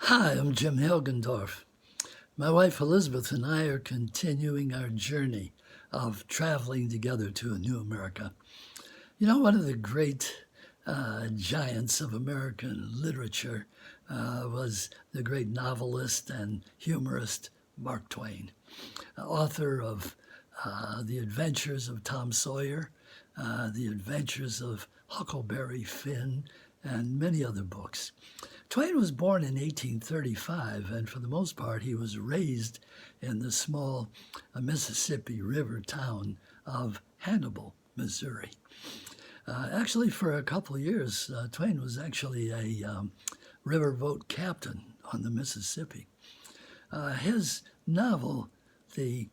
Hi, I'm Jim Hilgendorf. My wife Elizabeth and I are continuing our journey of traveling together to a new America. You know, one of the great giants of American literature was the great novelist and humorist Mark Twain, author of The Adventures of Tom Sawyer, The Adventures of Huckleberry Finn, and many other books. Twain was born in 1835, and for the most part, he was raised in the small Mississippi River town of Hannibal, Missouri. Actually, for a couple of years, Twain was actually a riverboat captain on the Mississippi. His novel, The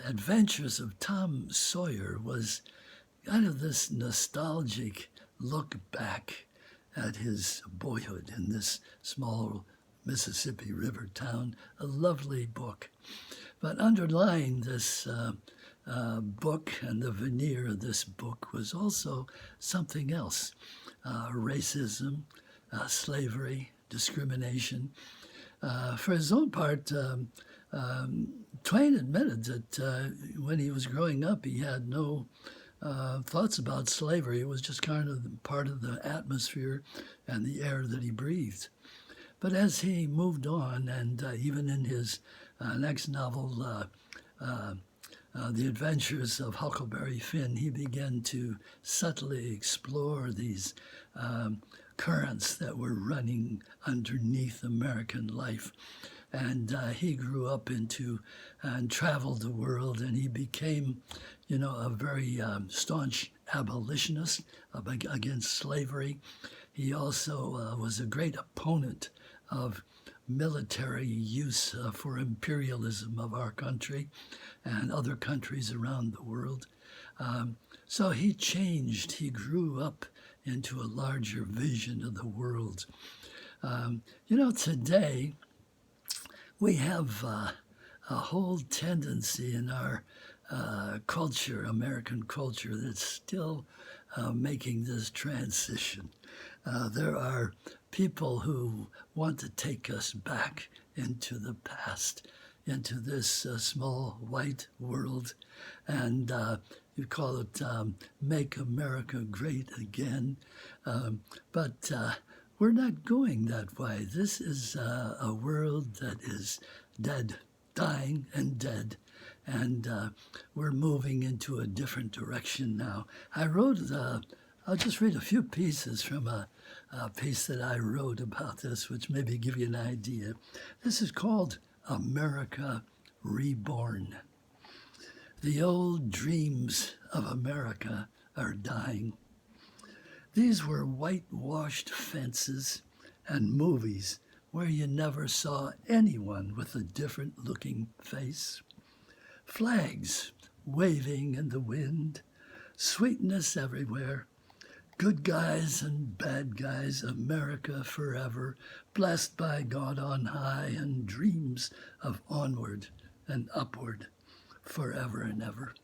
Adventures of Tom Sawyer, was kind of this nostalgic look back at his boyhood in this small Mississippi River town. A lovely book. But underlying this book and the veneer of this book was also something else: racism, slavery, discrimination. For his own part, Twain admitted that when he was growing up, he had no thoughts about slavery. It was just kind of part of the atmosphere and the air that he breathed. But as he moved on, and even in his next novel, The Adventures of Huckleberry Finn, he began to subtly explore these currents that were running underneath American life. And he grew up into and traveled the world, and he became, a very staunch abolitionist against slavery. He also was a great opponent of military use for imperialism of our country and other countries around the world. So he changed. He grew up into a larger vision of the world. Today we have a whole tendency in our culture, American culture, that's still making this transition. There are people who want to take us back into the past, into this small white world, and you call it Make America Great Again. But we're not going that way. This is a world that is dead, dying and dead. And we're moving into a different direction now. I'll just read a few pieces from a piece that I wrote about this, which maybe give you an idea. This is called America Reborn. The old dreams of America are dying. These were whitewashed fences and movies where you never saw anyone with a different looking face. Flags waving in the wind, sweetness everywhere, good guys and bad guys, America forever, blessed by God on high, and dreams of onward and upward forever and ever.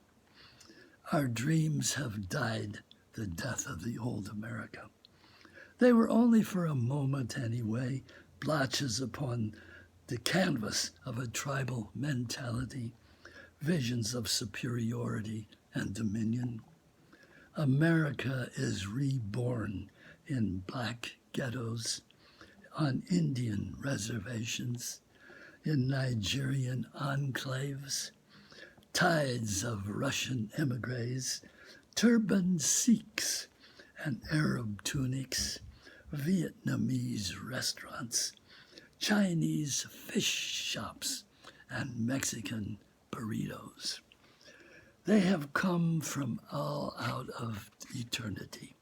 Our dreams have died the death of the old America. They were only for a moment anyway, blotches upon the canvas of a tribal mentality, visions of superiority and dominion. America is reborn in black ghettos, on Indian reservations, in Nigerian enclaves, tides of Russian emigres, turbaned Sikhs and Arab tunics, Vietnamese restaurants, Chinese fish shops, and Mexican burritos. They have come from all out of eternity.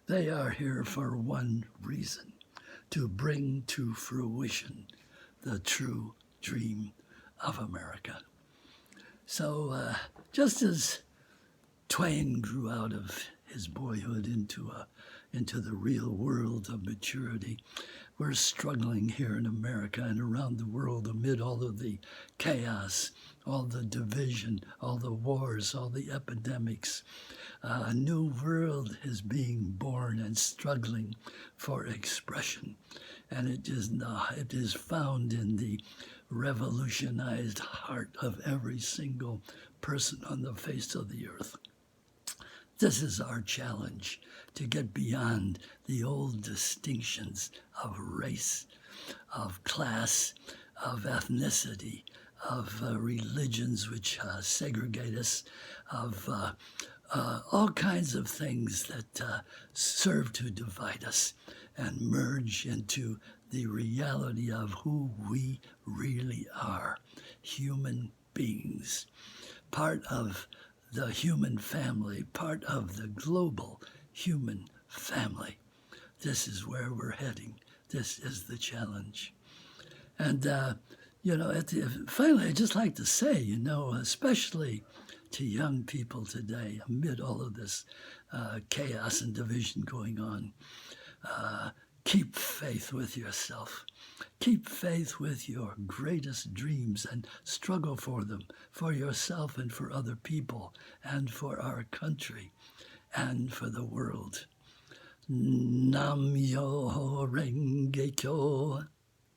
They are here for one reason: to bring to fruition the true dream of America. So just as Twain grew out of his boyhood into the real world of maturity, we're struggling here in America and around the world amid all of the chaos, all the division, all the wars, all the epidemics. A new world is being born and struggling for expression. and it is found in the revolutionized heart of every single person on the face of the earth. This is our challenge, to get beyond the old distinctions of race, of class, of ethnicity, of religions which segregate us, of all kinds of things that serve to divide us, and merge into the reality of who we really are, human beings, part of the human family, part of the global human family. This is where we're heading. This is the challenge. And, finally, I'd just like to say, especially to young people today, amid all of this chaos and division going on, keep faith with yourself. Keep faith with your greatest dreams and struggle for them, for yourself and for other people, and for our country, and for the world. Nam Myoho Renge Kyo.